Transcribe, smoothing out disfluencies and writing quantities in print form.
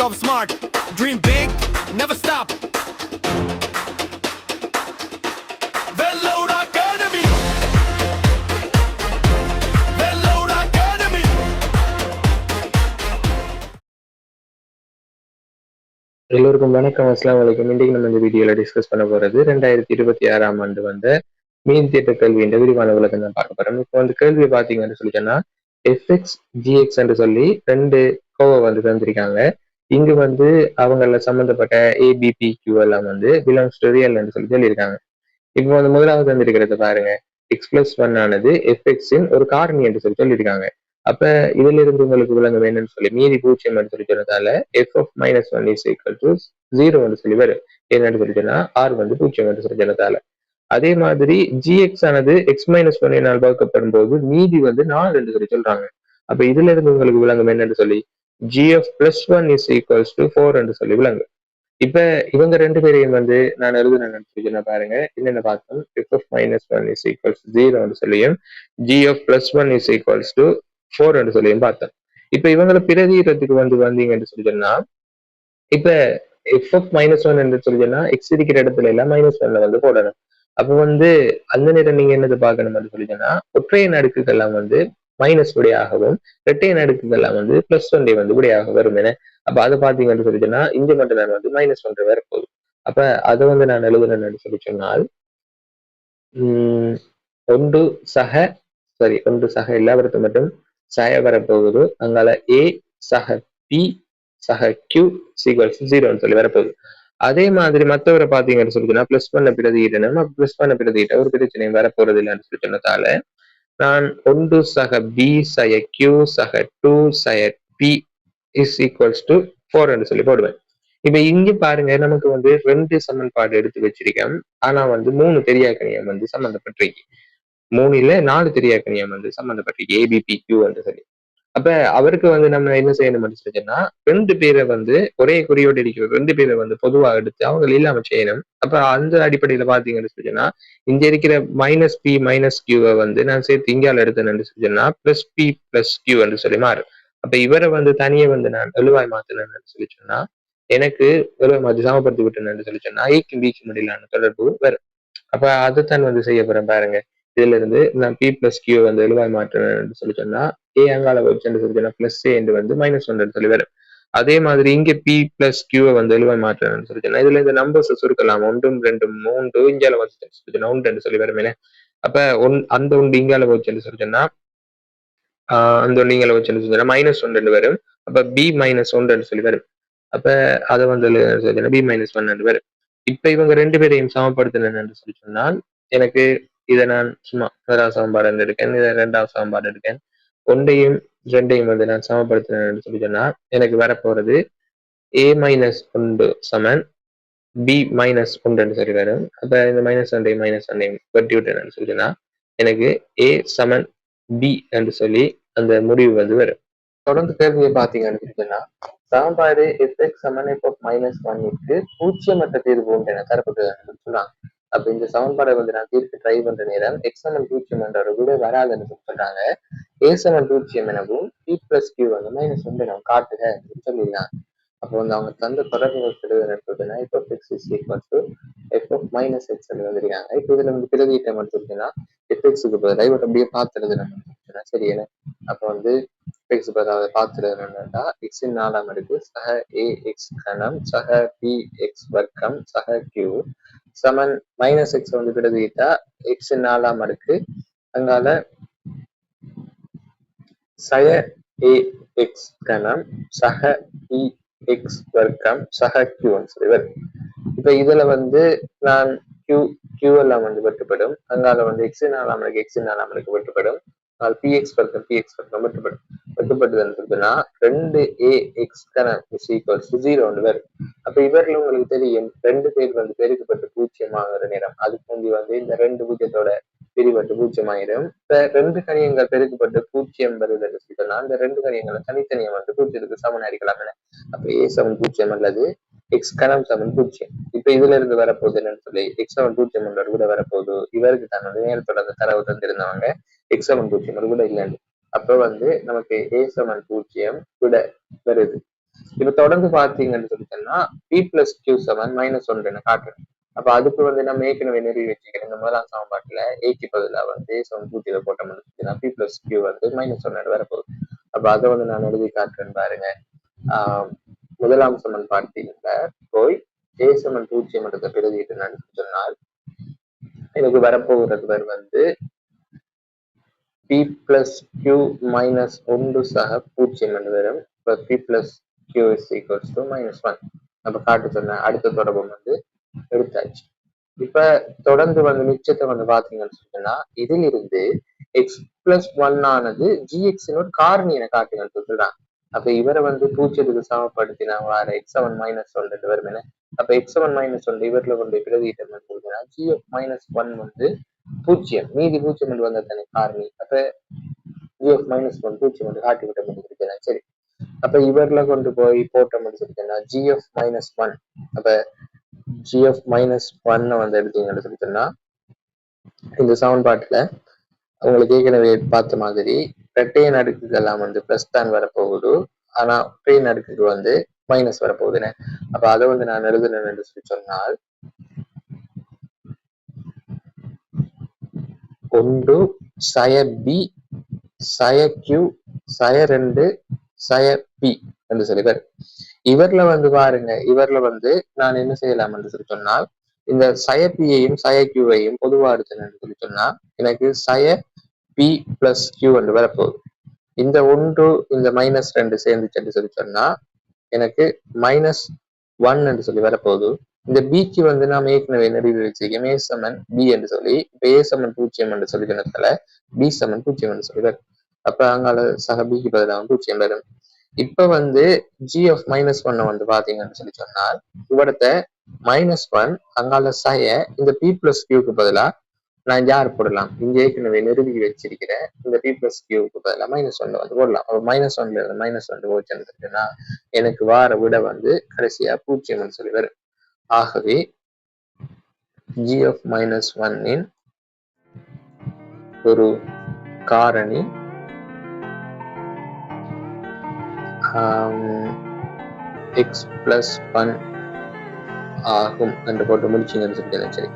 yourself smart. Dream big, never stop. Veload Academy. Veload Academy. எல்லோருக்கும் வணக்கம். அஸ்ஸலாமு அலைக்கும். இன்றைக்கு நம்ம இந்த வீடியோல டிஸ்கஸ் பண்ண போறது 2026ஆம் ஆண்டு வந்த மீன் திட்ட கல்வியின் விரிவான விளக்கம் தான் பார்க்க போறோம். இப்போ வந்து கேள்வியை பார்த்தீங்கன்னு சொல்லிட்டோம்னா எஃப்எக்ஸ் ஜிஎக்ஸ் என்று சொல்லி ரெண்டு கோவை வந்து தந்திருக்காங்க. இங்கு வந்து அவங்கள சம்பந்தப்பட்ட ஏபிபிக்யூ எல்லாம் வந்து பிலாங்ஸ் டு ரியல் என்று சொல்லி சொல்லியிருக்காங்க. இப்போ வந்து முதலாவது தந்திருக்கிறத பாருங்க. x+1 ஆனது எஃப்எக்ஸின் ஒரு காரணி என்று சொல்லி சொல்லியிருக்காங்க. அப்ப இதுல இருந்து உங்களுக்கு விளங்க வேணும்னு சொல்லி மீதி 0 என்று சொல்லி சொன்னதால f(-1) is equal to 0 என்று சொல்லி வரும். என்னன்னு சொல்லி சொன்னா r வந்து 0 என்று சொல்லி சொன்னதால. அதே மாதிரி gx ஆனது x-1 வகுக்கப்படும் போது மீதி வந்து 4 என்று சொல்லி சொல்றாங்க. அப்ப இதுல இருந்து உங்களுக்கு விளங்கும் என்னன்னு சொல்லி gf+1 is equals to 4 என்று சொல்லி விளங்கும். இப்ப இவங்க ரெண்டு பேரையும் வந்து நான் எழுதுனேன் பாருங்க. என்னென்ன பார்த்தோம், f(-1) is equals to 0 சொல்லியும் gf+1 is equals to 4 என்று சொல்லியும் பார்த்தோம். இப்ப இவங்களை பிரதியிடத்துக்கு வந்து வந்தீங்கன்னு சொல்லி சொன்னா, இப்ப f(-1) என்று சொல்லி சொன்னா x இருக்கிற இடத்துல எல்லாம் -1 வந்து போடணும். அப்ப வந்து அந்த நேரம் நீங்க என்னது பார்க்கணும்னு சொல்லி சொன்னா ஒற்றையன் அடுக்குகள்லாம் வந்து மைனஸ் விடையாகவும் இரட்டையன் அடுக்குகள்லாம் வந்து +1 வந்து விடையாக வரும் என. அப்ப அதை பாத்தீங்கன்னு சொல்லி சொன்னா இங்க மட்டும் நான் வந்து -1 வரப்போகுது. அப்ப அதை வந்து நான் எழுதுறேன்னு சொல்லி சொன்னால் ஒன்று சக எல்லாவற்றை மட்டும் சய வரப்போகுது. அங்கால a சக p சக q = 0 சொல்லி வரப்போகுது. அதே மாதிரி மற்றவரை பாத்தீங்கன்னு சொல்லி சொன்னா +1 பிரதியிடணும். +1 பிரதியிட்ட ஒரு பிரச்சனையும் வரப்போறது இல்லைன்னு சொல்லி சொன்னதால நான் 1 சக b சய q சக 2 சய p is equals to 4 என்று சொல்லி போடுவேன். இப்ப இங்க பாருங்க, நமக்கு வந்து 2 சமன்பாடு எடுத்து வச்சிருக்கேன். ஆனா வந்து 3 தெரியாக்கணியம் வந்து சம்பந்தப்பட்டிருக்கு. 3 4 தெரியாக்கணியம் வந்து சம்பந்தப்பட்டிருக்கு ஏபிபிக்யூ என்று சொல்லி. அப்ப அவருக்கு வந்து நம்ம என்ன செய்யணும்னு சொல்லிச்சோன்னா 2 பேரை வந்து ஒரே குறியோடு இருக்கிற 2 பேரை வந்து பொதுவா எடுத்து அவங்க இல்லாம செய்யணும். அப்ப அந்த அடிப்படையில பாத்தீங்கன்னு சொல்லிச்சோன்னா இங்க இருக்கிற -p -q வந்து நான் சேர்த்து இங்கால எடுத்தேன்னு சொல்லிச்சோன்னா +p+q என்று சொல்லி மாறும். அப்ப இவரை வந்து தனியே வந்து நான் எழுவாய் மாத்தினேன்னு சொல்லி சொன்னா எனக்கு எழுவாய் மாற்றி சமப்படுத்தி விட்டேன்னு சொல்லி சொன்னா ஏக்கும் பிக்கும் இடையிலான தொடர்பு வரும். அப்ப அதைத்தான் வந்து செய்ய போறேன் பாருங்க. இதுல இருந்து நான் p+q வந்து எழுவாய் மாற்றேன்னு சொல்லி சொன்னா a அங்கால வச்சுன்னு சொல்லி சொன்னா +a என்று வந்து -1 சொல்லி வரும். அதே மாதிரி இங்க p+q வந்து எழுவாய் மாற்றேன்னு சொல்லி சொன்னா இதுல இந்த நம்பர்ஸ் சுருக்கலாம். 1 2 3 இங்கால வச்சுன்னு சொல்லி சொன்னா 1 சொல்லி வருமே. அப்ப அந்த ஒன்று இங்கால வச்சுன்னு சொல்லி சொன்னா அந்த நீங்கள வச்சு -1 வரும். அப்ப b-1 சொல்லி வரும். அப்ப அதை வந்து b-1 வரும். இப்ப இவங்க 2 பேரையும் சமப்படுத்தினேன்னு சொல்லி சொன்னால் எனக்கு இதை நான் சும்மா முதலாவது சமன்பாடு எடுக்கேன், இதை 2வது சமன்பாடு எடுக்கேன். 1ஐயும் 2ஐயும் வந்து நான் சமப்படுத்தினேன்னு சொல்லி சொன்னா எனக்கு வரப்போறது a-1 சமன் b-1 சொல்லி வரும். அப்ப இந்த -1ஐயும் வெட்டி விட்டேன்னு சொல்லி சொன்னா எனக்கு a சமன் b என்று சொல்லி அந்த முடிவு வந்து வரும். தொடர்ந்து கேள்வியை பார்த்தீங்கன்னு சொன்னா சமன்பாடு fx சமன் f(-1)க்கு பூஜ்ஜியமற்ற தீர்வு உண்டு என தரப்பட்டது சொல்றாங்க. அப்ப இந்த சமன்பாடை வந்து நான் தீர்க்க ட்ரை பண்ற நேரம் x(-0) என்ற ஒரு விட வராதுன்னு சொல்றாங்க. a(0) எனவும் p+q வந்து -1 எனவும் காட்டுக சொல்லிடலாம். அப்போ வந்து அவங்க தந்த தொடர்புகள் எடுத்துன்னா f(x) is equal to f(-x) வந்திருக்காங்க. இப்போ இதுல வந்து பிரதியிட்டம் எடுத்துக்கிட்டீங்கன்னா fx-க்கு பதிலாக இவரை அப்படியே பார்த்துறது நம்ம சரி. அப்போ வந்து x பதிலாக பார்த்துறதுன்னா x-இன் 4ஆம் அடுக்கு சக ax கணம் சக bx வர்க்கம் சக q சமன் -x வந்து பிரதியிட்டா x-இன் 4ஆம் அடுக்கு அங்கால சய ax கணம் சக bx வர்க்கம் சக q சொல்லி வரும். இப்ப இதுல வந்து நான் q எல்லாம் வந்து வெட்டுப்படும். அங்கால வந்து x-இன் 4ஆம் அடுக்கு x-இன் 4ஆம் அடுக்கு வெட்டுப்படும். px வர்க்கம் வெட்டுப்படும். வெட்டுப்பட்டதுன்னு சொல்லிட்டுனா 2ax கணம் is equals to 0 வரும். அப்ப இவர்கள் உங்களுக்கு தெரியும் 2 பேர் வந்து பெருக்கப்பட்டு 0 ஆகிற நேரம் அதுக்கு முந்தி வந்து இந்த 2 பூஜ்ஜியத்தோட பிரிபட்டு 0 ஆயிரும். இப்ப 2 கணியங்கள் பெருக்கப்பட்டு 0 வருதுன்னு சொல்லிட்டோம்னா அந்த 2 கணியங்களை தனித்தனியா வந்து 0க்கு சமன் அடிக்கலாம். அப்ப a சமன் 0 அல்லது x கணம் சமன் 0. இப்ப இதுல இருந்து வரப்போகுது என்னன்னு சொல்லி x சமன் 0 கூட வரப்போகுது. இவருக்கு தான் வந்து நேரத்தோட அந்த தரவு தந்திருந்தவங்க x சமன் 0 கூட இல்லைன்னு. அப்ப வந்து நமக்கு a சமன் 0 விட வருது. இப்ப தொடர்ந்து பாத்தீங்கன்னு சொல்லிட்டோம்னா பி பிளஸ் கியூ சமன் மைனஸ் ஒன்று என காட்டுறேன். அப்ப அதுக்கு வந்து நம்ம ஏற்கனவே நிறுவி வச்சுக்கிறேன். இந்த முதலாம் சமன்பாட்டுல ஏக்கு பதிலா வந்து சமன் பூஜ்ஜியத்தை போட்டோம்னா பி பிளஸ் கியூ வந்து மைனஸ் ஒன்னு வரப்போகுது. அப்ப அதை வந்து நான் எழுதி காட்டுறேன்னு பாருங்க. முதலாம் சமன்பாட்டில போய் ஏ சமன் பூஜ்ஜியம் என்றதை பிரதிட்டு சொன்னால் எனக்கு வரப்போகிறது வந்து பி பிளஸ் கியூ மைனஸ் ஒன்று சக பூஜ்ஜியம் என்று வரும். இப்போ P plus Q is equals to minus one. நம்ம காட்டு சொன்ன அடுத்த தொடர்பு வந்து எடுத்தாச்சு. இப்ப தொடர்ந்து வந்து மிச்சத்தை வந்து பாத்தீங்கன்னு சொன்னா இதில் இருந்து எக்ஸ் பிளஸ் ஒன் ஆனது ஜிஎக்ஸின் ஒரு காரணி என காட்டுங்கன்னு சொல்லிதான். அப்ப இவரை வந்து பூஜ்ஜியத்துக்கு சமப்படுத்தினா வர எக்ஸ் செவன் மைனஸ் ஒன் ரெண்டு வரும். அப்ப எக்ஸ் செவன் மைனஸ் ஒன் இவரில் கொண்டு பிரதியிட்டம் சொல்லுன்னா ஜிஎஃப் மைனஸ் ஒன் வந்து பூஜ்ஜியம், மீதி பூஜ்ஜியம் என்று வந்த தானே காரணி. அப்ப ஜிஎஃப் மைனஸ் ஒன் பூஜ்ஜியம் என்று காட்டி விட்ட முடிஞ்சிருக்கேன். சரி, அப்ப இவர்ல கொண்டு போய் போட்ட முடிச்சிருக்கேன்னா ஜிஎஃப் மைனஸ் ஒன். அப்ப ஜிஎஃப் மைனஸ் ஒன்னை வந்து எடுத்தீங்கன்னு சொல்லிட்டோம்னா இந்த சமன்பாட்டுல உங்களுக்கு ஏற்கனவே பார்த்த மாதிரி ரெட்டையன் அடுக்குகள் எல்லாம் வந்து பிளஸ் தான் வரப்போகுது. ஆனா ஒற்றையன் அடுக்குக்கு வந்து மைனஸ் வரப்போகுதுன்னு. அப்ப அதை வந்து நான் எழுதுனேன் என்று சொல்லி சொன்னால் ஒன்று சய பி சய கியூ சய ரெண்டு சய பி என்று சொல்லி பேர். இவர்ல வந்து பாருங்க, இவர்ல வந்து நான் என்ன செய்யலாம் என்று சொல்லி சொன்னால் இந்த சய பியையும் சய கியூவையும் பொதுவா எடுத்தேன் என்று சொல்லி சொன்னா எனக்கு சய பி பிளஸ் கியூ என்று வரப்போகுது. இந்த ஒன்று இந்த மைனஸ் ரெண்டு சேர்ந்துச்சு என்று சொல்லி சொன்னா எனக்கு மைனஸ் ஒன் என்று சொல்லி வரப்போகுது. இந்த பிக்கு வந்து நாம் ஏற்கனவே நிறுவி வச்சிருக்கோம் ஏ சமன் பி என்று சொல்லி, இப்ப ஏ சமன் பூஜ்ஜியம் என்று சொல்லி சொன்னதால பி சமன் பூஜ்ஜியம் என்று சொல்லி வரும். அப்ப அங்கால சக பிக்கு பதிலாக பூஜ்ஜியம் வரும். இப்ப வந்து ஜிஎஃப் மைனஸ் ஒன்னை வந்து பாத்தீங்கன்னு சொல்லி சொன்னால் இவடத்த மைனஸ் ஒன் அங்கால சய இந்த பி பிளஸ் கியூக்கு பதிலா நான் யார் போடலாம், இங்க ஏற்கனவே நிறுவி வச்சிருக்கிற இந்த பி பிளஸ் கியூக்கு பதிலாக மைனஸ் ஒன்ல வந்து போடலாம். அப்ப மைனஸ் ஒன்ல இருந்து மைனஸ் ஒன் போச்சுன்னா எனக்கு வார விட வந்து கடைசியா பூஜ்ஜியம் சொல்லி வரும். ஆகவே ஜிஎஃப் மைனஸ் ஒன்னின் ஒரு காரணி எக்ஸ் பிளஸ் ஒன் ஆகும் என்று போட்டு முடிச்சுங்கன்னு சொல்லி சரி.